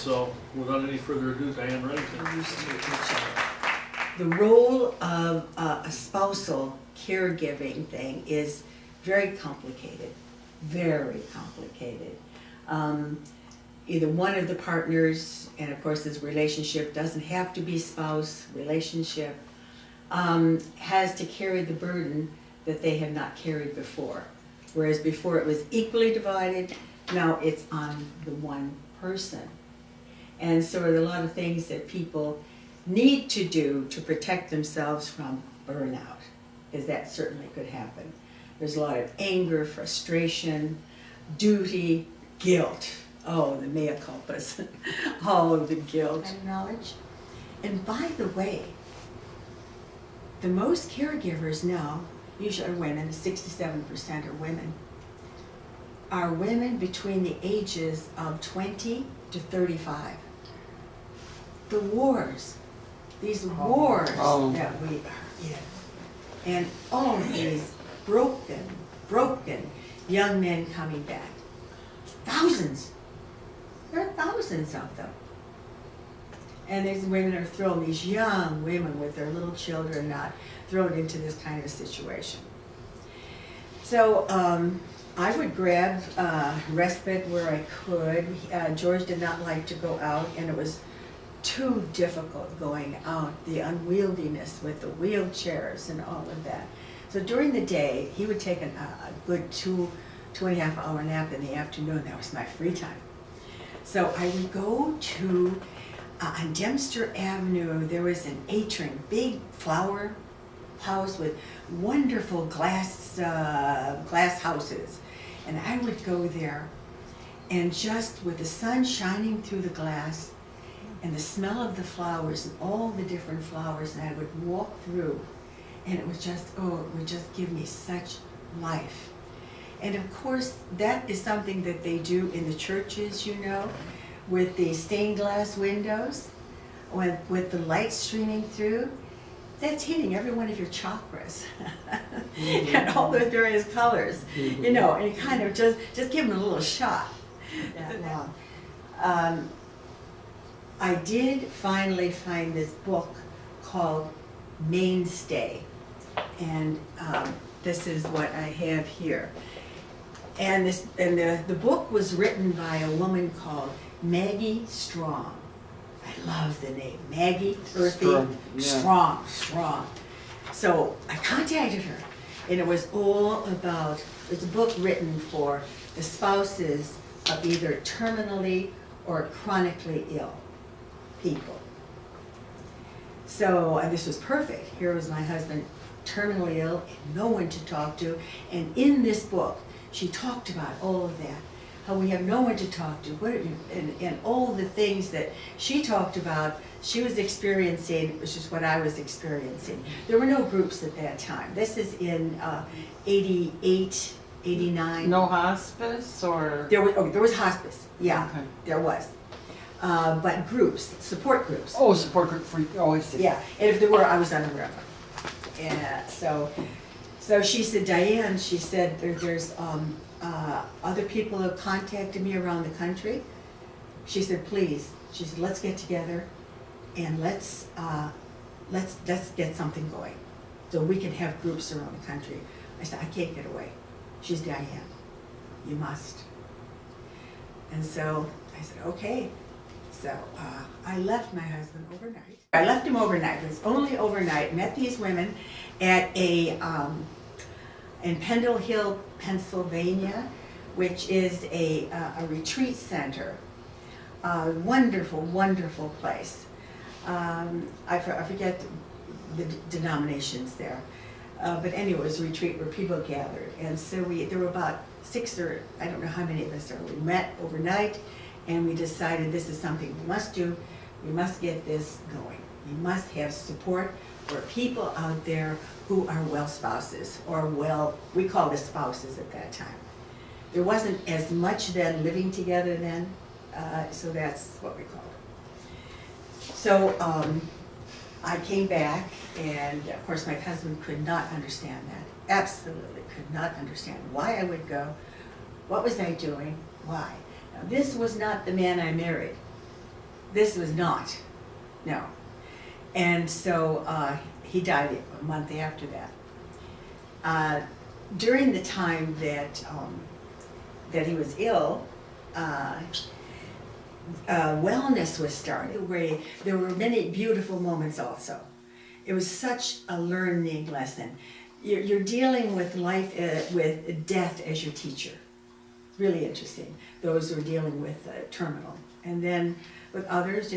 So without any further ado, Dianne Reddington. The role of a spousal caregiving thing is very complicated, very complicated. Either one of the partners, and of course this relationship doesn't have to be spouse, relationship, has to carry the burden that they have not carried before. Whereas before it was equally divided, now it's on the one person. And so there are a lot of things that people need to do to protect themselves from burnout, because that certainly could happen. There's a lot of anger, frustration, duty, guilt. Oh, the mea culpas, all of the guilt. And knowledge. And by the way, the most caregivers now, usually are women, 67% are women between the ages of 20 to 35. The wars, these wars that we are in, and all these broken young men coming back. Thousands. There are thousands of them. And these women are thrown, these young women with their little children, not thrown into this kind of situation. So I would grab respite where I could. George did not like to go out, and it was too difficult going out, the unwieldiness with the wheelchairs and all of that. So during the day, he would take a good two and a half hour nap in the afternoon. That was my free time. So I would go to, on Dempster Avenue, there was an atrium, big flower house with wonderful glass houses. And I would go there, and just with the sun shining through the glass and the smell of the flowers and all the different flowers, and I would walk through, and it would just, it would just give me such life. And of course, that is something that they do in the churches, you know, with the stained glass windows, with the light streaming through. That's hitting every one of your chakras and all those various colors, you know, and you kind of just give them a little shot. I did finally find this book called Mainstay, and this is what I have here. And the book was written by a woman called Maggie Strong. I love the name, Maggie, earthy, strong. So I contacted her, and it was all about, it's a book written for the spouses of either terminally or chronically ill people. So this was perfect. Here was my husband, terminally ill, and no one to talk to. And in this book, she talked about all of that, how we have no one to talk to, and all the things that she talked about, she was experiencing, which is what I was experiencing. There were no groups at that time. This is in 88, 89. No hospice, or? There was hospice, yeah, Okay. there was. But groups, support groups. Oh, support group for, I see. Yeah, and if there were, I was unaware of them. And so she said, Dianne, she said, there's other people have contacted me around the country. She said, please, she said, let's get together and let's get something going so we can have groups around the country. I said, I can't get away. She's Dianne, you must. And so I said, okay. So I left my husband overnight. I left him overnight. It was only overnight. Met these women at in Pendle Hill, Pennsylvania, which is a retreat center. Wonderful, wonderful place. I forget the denominations there. But anyway, it was a retreat where people gathered. And so there were about 6 or I don't know how many of us there. We met overnight, and we decided this is something we must do. We must get this going. We must have support for people out there who are well spouses, or we called it spouses at that time. There wasn't as much then living together then, so that's what we called it. So I came back, and of course my husband could not understand that. Absolutely could not understand why I would go. What was I doing? Why? Now, this was not the man I married. This was not, no. And so he died a month after that. During the time that he was ill, wellness was started, where there were many beautiful moments also. It was such a learning lesson. You're dealing with life, with death as your teacher. Really interesting. Those who are dealing with terminal. And then with others,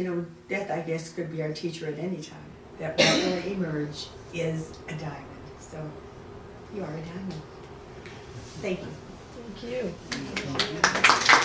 death, I guess, could be our teacher at any time. That will emerge is a diamond. So you are a diamond. Thank you. Thank you.